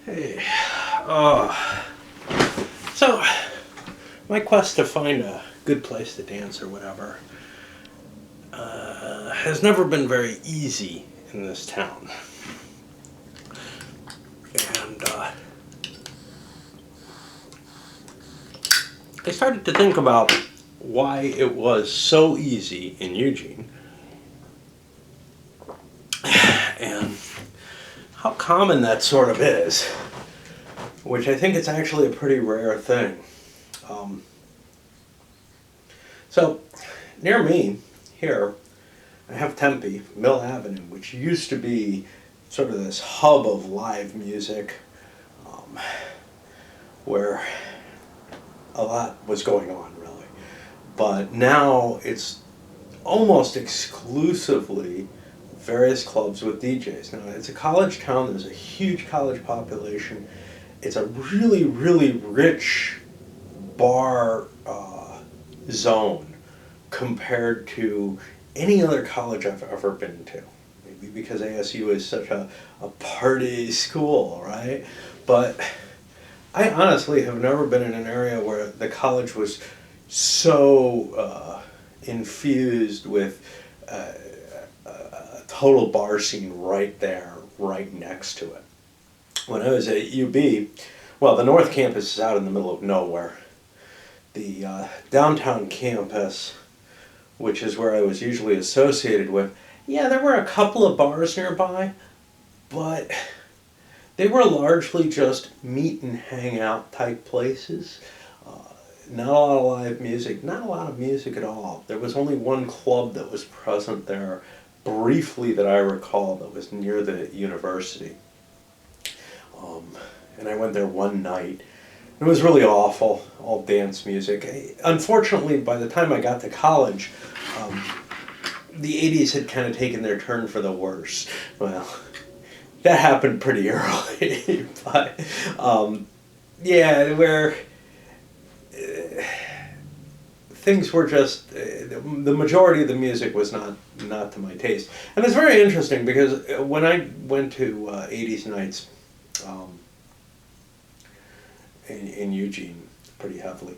Hey, so my quest to find a good place to dance or whatever has never been very easy in this town. And I started to think about why it was so easy in Eugene and how common that sort of is, which I think is actually a pretty rare thing. So near me here, I have Tempe, Mill Avenue, which used to be sort of this hub of live music where a lot was going on, really. But now it's almost exclusively various clubs with DJs. Now, it's a college town, there's a huge college population. It's a really, really rich bar zone compared to any other college I've ever been to. Maybe because ASU is such a party school, right? But I honestly have never been in an area where the college was so infused with a total bar scene right there, right next to it. When I was at UB, well, the North Campus is out in the middle of nowhere. The downtown campus, which is where I was usually associated with, yeah, there were a couple of bars nearby, but they were largely just meet and hang out type places. Not a lot of live music, not a lot of music at all. There was only one club that was present there briefly that I recall that was near the university. And I went there one night. It was really awful, all dance music. Unfortunately, by the time I got to college, the 80s had kind of taken their turn for the worse. Well, that happened pretty early, but yeah, where things were just, the majority of the music was not to my taste. And it's very interesting because when I went to 80s nights in Eugene pretty heavily,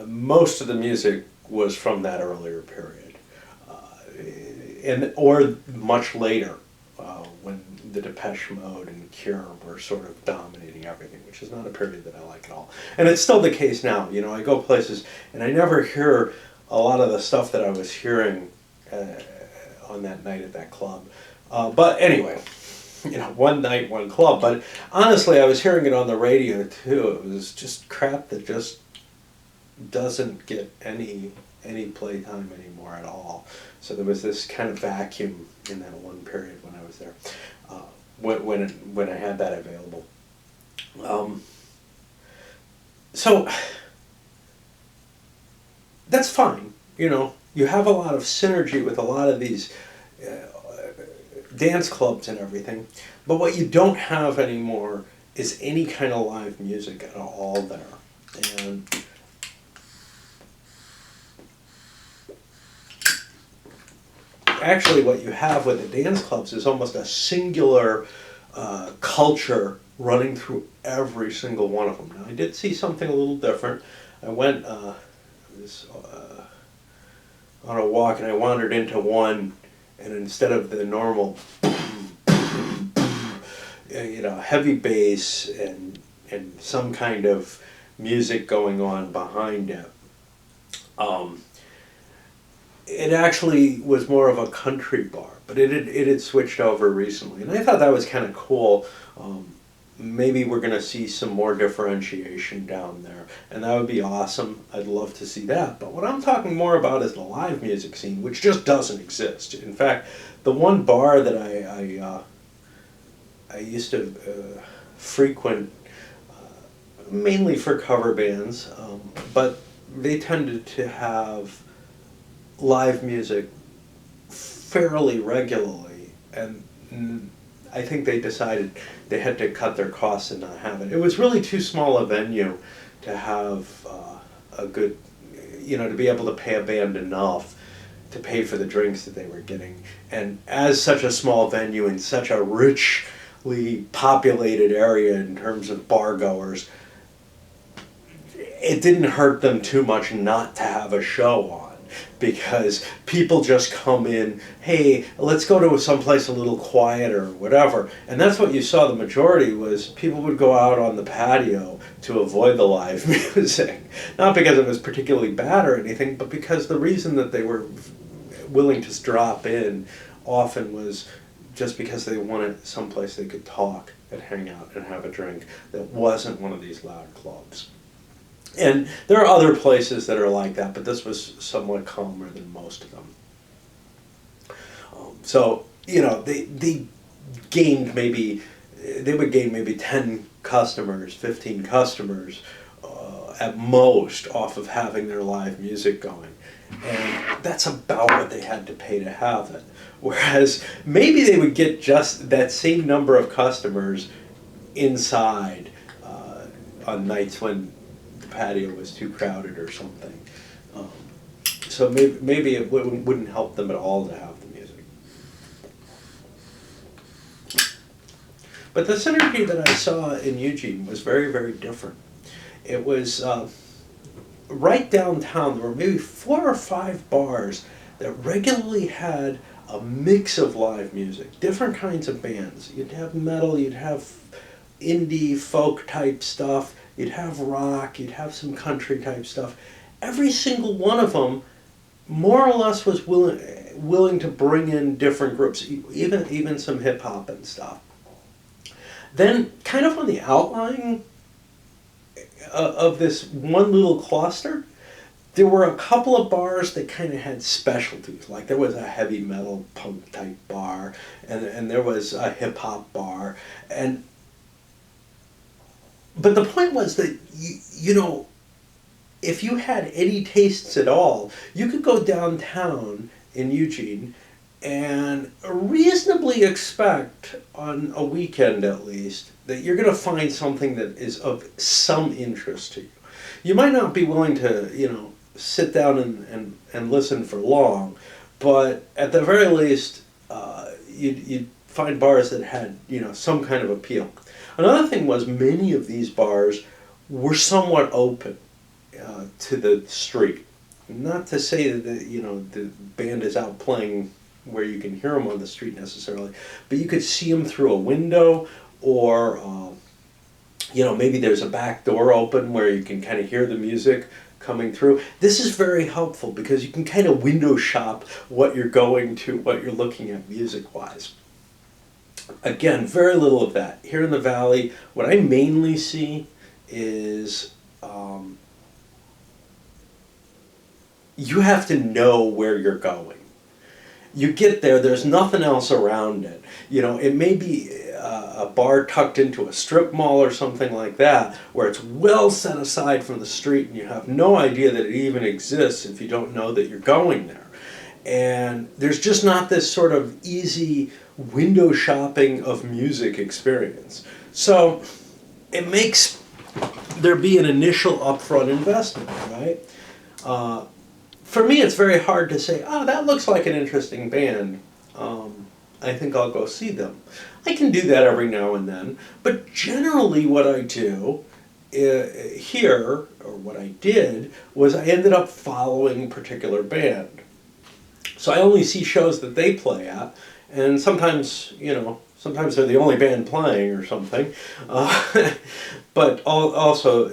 most of the music was from that earlier period, or much later, when the Depeche Mode and Cure were sort of dominating everything, which is not a period that I like at all. And it's still the case now. You know, I go places and I never hear a lot of the stuff that I was hearing on that night at that club. But anyway, you know, one night, one club. But honestly, I was hearing it on the radio too. It was just crap that just doesn't get any playtime anymore at all. So there was this kind of vacuum in that one period when I was there, when I had that available. So that's fine. You know, you have a lot of synergy with a lot of these dance clubs and everything, but what you don't have anymore is any kind of live music at all there. And actually what you have with the dance clubs is almost a singular culture running through every single one of them. Now, I did see something a little different. I went on a walk and I wandered into one, and instead of the normal heavy bass and some kind of music going on behind it, it actually was more of a country bar, but it had switched over recently, and I thought that was kind of cool. Maybe we're going to see some more differentiation down there, and that would be awesome. I'd love to see that. But what I'm talking more about is the live music scene, which just doesn't exist. In fact, the one bar that I used to frequent, mainly for cover bands, but they tended to have live music fairly regularly, and I think they decided they had to cut their costs and not have it. It was really too small a venue to have a good, to be able to pay a band enough to pay for the drinks that they were getting. And as such a small venue in such a rich populated area in terms of bar goers, it didn't hurt them too much not to have a show on, because people just come in, hey, let's go to someplace a little quieter or whatever. And that's what you saw. The majority was people would go out on the patio to avoid the live music. Not because it was particularly bad or anything, but because the reason that they were willing to drop in often was just because they wanted someplace they could talk and hang out and have a drink that wasn't one of these loud clubs. And there are other places that are like that, but this was somewhat calmer than most of them. So, they gained they would gain maybe 10 customers, 15 customers at most off of having their live music going. And that's about what they had to pay to have it. Whereas maybe they would get just that same number of customers inside on nights when patio was too crowded or something. So maybe it wouldn't help them at all to have the music. But the synergy that I saw in Eugene was very, very different. It was right downtown. There were maybe 4 or 5 bars that regularly had a mix of live music, different kinds of bands. You'd have metal, you'd have indie folk type stuff, you'd have rock, you'd have some country type stuff. Every single one of them more or less was willing to bring in different groups, even some hip hop and stuff. Then kind of on the outline of this one little cluster, there were a couple of bars that kind of had specialties. Like there was a heavy metal punk type bar, and there was a hip hop bar, but the point was that if you had any tastes at all, you could go downtown in Eugene and reasonably expect, on a weekend at least, that you're going to find something that is of some interest to you. You might not be willing to, sit down and listen for long, but at the very least, you'd find bars that had, some kind of appeal. Another thing was many of these bars were somewhat open to the street. Not to say that the band is out playing where you can hear them on the street necessarily, but you could see them through a window, or maybe there's a back door open where you can kind of hear the music coming through. This is very helpful because you can kind of window shop what you're looking at music-wise. Again, very little of that. Here in the Valley, what I mainly see is you have to know where you're going. You get there, there's nothing else around it. It may be a bar tucked into a strip mall or something like that, where it's well set aside from the street and you have no idea that it even exists if you don't know that you're going there. And there's just not this sort of easy window shopping of music experience. So it makes there be an initial upfront investment, right? For me, it's very hard to say, that looks like an interesting band. I think I'll go see them. I can do that every now and then, but generally what I do here, or what I did, was I ended up following a particular band. So I only see shows that they play at, and sometimes they're the only band playing or something. But also,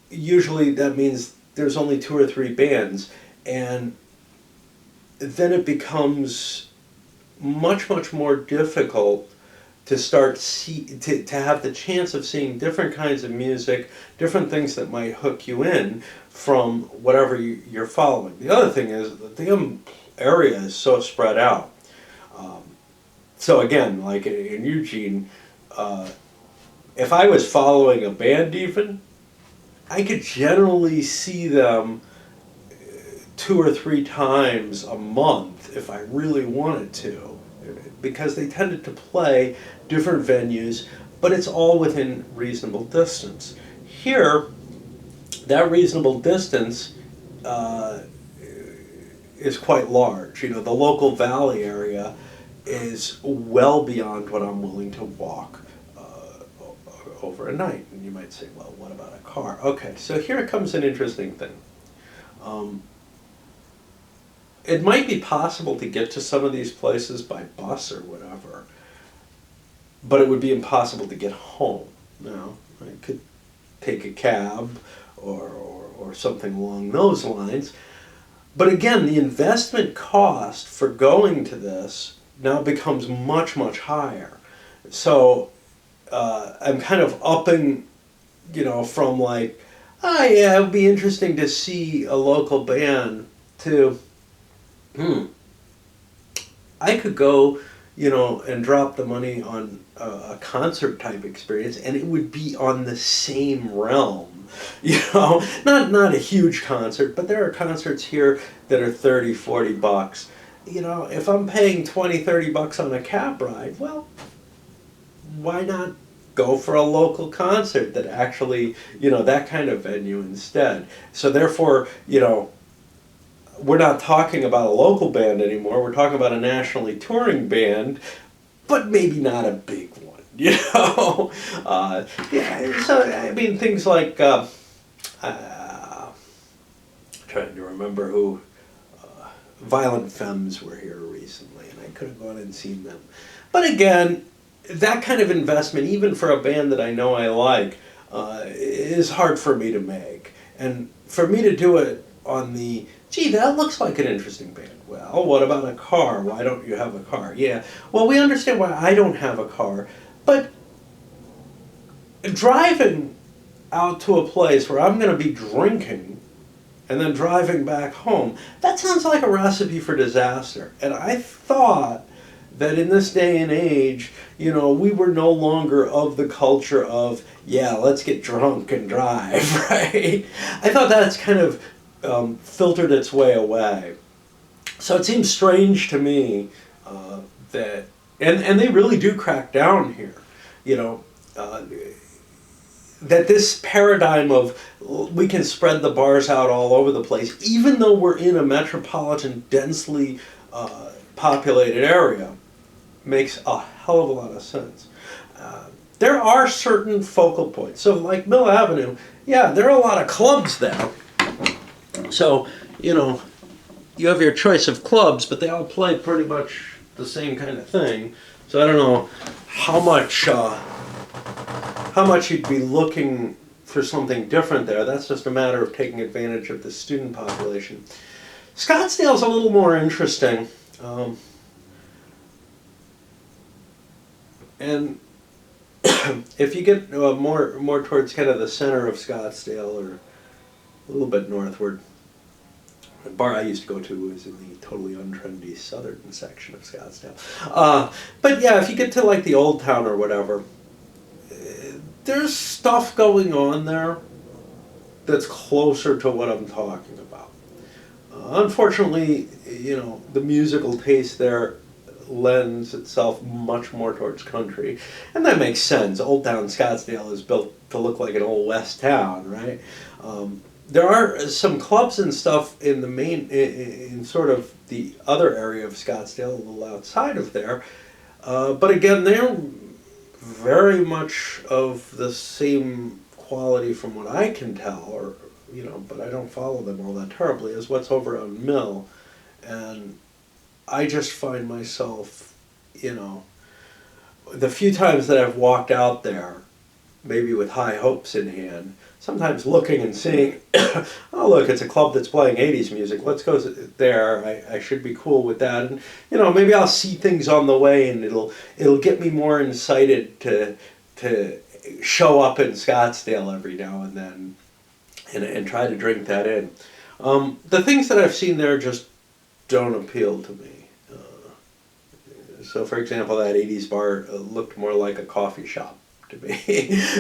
usually that means there's only 2 or 3 bands, and then it becomes much, much more difficult to to have the chance of seeing different kinds of music, different things that might hook you in from whatever you're following. The other thing is the damn area is so spread out. So again, like in Eugene, if I was following a band even, I could generally see them 2 or 3 times a month if I really wanted to, because they tended to play different venues, but it's all within reasonable distance. Here, that reasonable distance is quite large. The local valley area is well beyond what I'm willing to walk. over a night. And you might say, well, what about a car? Okay, so here comes an interesting thing. It might be possible to get to some of these places by bus or whatever, but it would be impossible to get home. Now, I could take a cab or something along those lines. But again, the investment cost for going to this now becomes much, much higher. So I'm kind of upping, from like, oh yeah, it would be interesting to see a local band to, I could go, and drop the money on a concert type experience, and it would be on the same realm. Not a huge concert, but there are concerts here that are $30-40. If I'm paying $20-30 on a cab ride, well, why not go for a local concert that actually, that kind of venue instead? So therefore, we're not talking about a local band anymore. We're talking about a nationally touring band, but maybe not a big one. So I mean, things like trying to remember who Violent Femmes were here recently, and I could have gone and seen them. But again, that kind of investment, even for a band that I know I like, is hard for me to make. And for me to do it on the, gee, that looks like an interesting band. Well, what about a car? Why don't you have a car? Yeah, well, we understand why I don't have a car, but driving out to a place where I'm going to be drinking and then driving back home, that sounds like a recipe for disaster. And I thought that in this day and age, we were no longer of the culture of, yeah, let's get drunk and drive, right? I thought that's kind of filtered its way away. So it seems strange to me that, and they really do crack down here, that this paradigm of we can spread the bars out all over the place, even though we're in a metropolitan, densely populated area, makes a hell of a lot of sense. There are certain focal points. So like Mill Avenue, yeah, there are a lot of clubs there. So, you have your choice of clubs, but they all play pretty much the same kind of thing. So I don't know how much you'd be looking for something different there. That's just a matter of taking advantage of the student population. Scottsdale's a little more interesting. And if you get more towards kind of the center of Scottsdale or a little bit northward, the bar I used to go to was in the totally untrendy southern section of Scottsdale. But yeah, if you get to like the Old Town or whatever, there's stuff going on there that's closer to what I'm talking about. Unfortunately, the musical taste there lends itself much more towards country, and that makes sense. Old Town Scottsdale is built to look like an old west town, right? There are some clubs and stuff in the in sort of the other area of Scottsdale, a little outside of there, but again, they're very much of the same quality from what I can tell, but I don't follow them all that terribly, as what's over on Mill. And I just find myself, the few times that I've walked out there, maybe with high hopes in hand, sometimes looking and seeing, oh look, it's a club that's playing 80s music, let's go there, I should be cool with that. And maybe I'll see things on the way and it'll get me more incited to show up in Scottsdale every now and then and try to drink that in. The things that I've seen there just don't appeal to me. So for example, that 80s bar looked more like a coffee shop to me.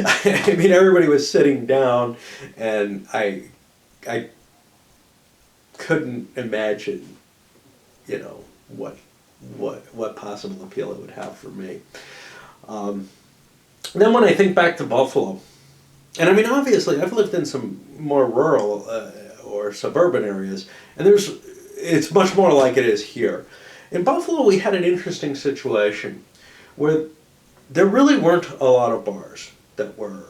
I mean, everybody was sitting down, and I couldn't imagine, what possible appeal it would have for me. Then when I think back to Buffalo, and I mean, obviously, I've lived in some more rural or suburban areas, and it's much more like it is here. In Buffalo, we had an interesting situation where there really weren't a lot of bars. that were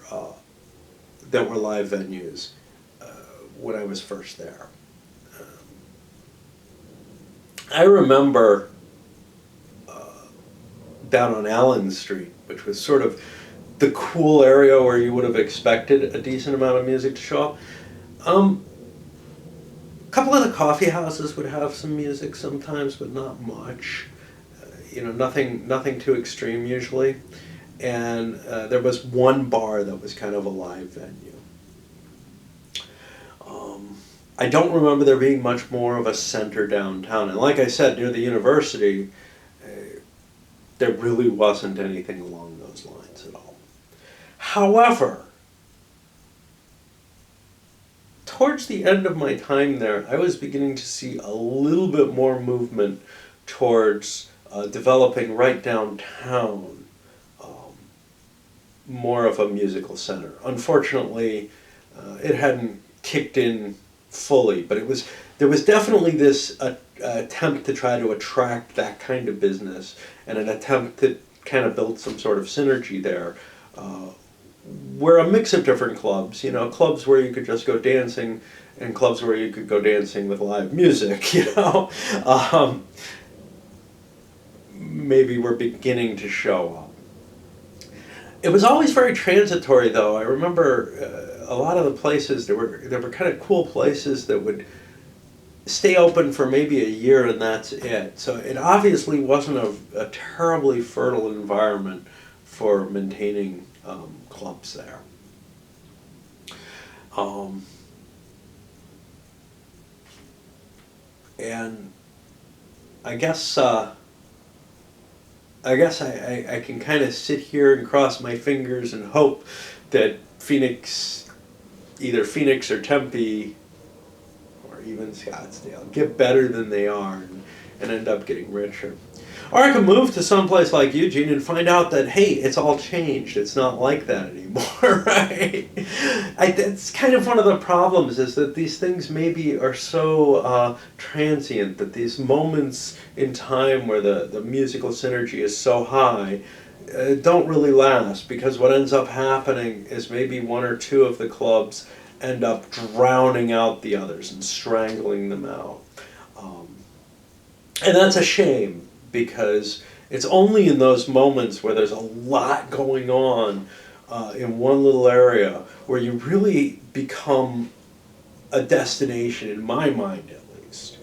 live venues when I was first there. I remember down on Allen Street, which was sort of the cool area where you would have expected a decent amount of music to show up. A couple of the coffee houses would have some music sometimes, but not much. Nothing too extreme usually. And there was one bar that was kind of a live venue. I don't remember there being much more of a center downtown. And like I said, near the university, there really wasn't anything along those lines at all. However, towards the end of my time there, I was beginning to see a little bit more movement towards developing right downtown more of a musical center. Unfortunately, it hadn't kicked in fully, but there was definitely this attempt to try to attract that kind of business and an attempt to kind of build some sort of synergy there, where a mix of different clubs, clubs where you could just go dancing and clubs where you could go dancing with live music, maybe were beginning to show up. It was always very transitory, though. I remember a lot of the places, there were kind of cool places that would stay open for maybe a year and that's it. So it obviously wasn't a terribly fertile environment for maintaining clubs there. And I guess I can kind of sit here and cross my fingers and hope that either Phoenix or Tempe, or even Scottsdale, get better than they are and end up getting richer. Or I could move to someplace like Eugene and find out that, hey, it's all changed. It's not like that anymore, right? That's kind of one of the problems, is that these things maybe are so transient, that these moments in time where the musical synergy is so high don't really last, because what ends up happening is maybe one or two of the clubs end up drowning out the others and strangling them out. And that's a shame, because it's only in those moments where there's a lot going on in one little area where you really become a destination, in my mind at least.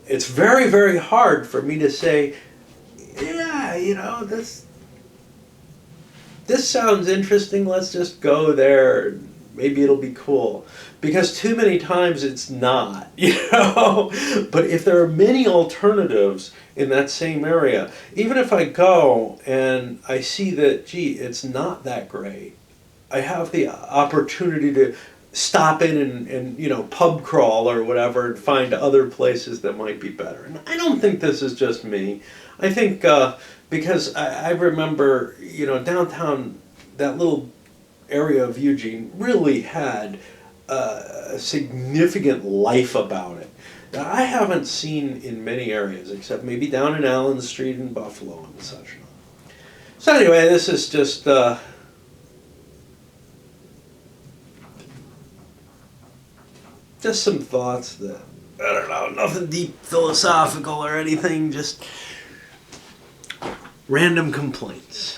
It's very, very hard for me to say, yeah, this sounds interesting, let's just go there, maybe it'll be cool. Because too many times it's not, But if there are many alternatives in that same area, even if I go and I see that, gee, it's not that great, I have the opportunity to stop in and pub crawl or whatever and find other places that might be better. And I don't think this is just me. I think because I remember, downtown, that little area of Eugene really had a significant life about it that I haven't seen in many areas, except maybe down in Allen Street in Buffalo and such. So anyway, this is just some thoughts that, I don't know, nothing deep philosophical or anything, just random complaints.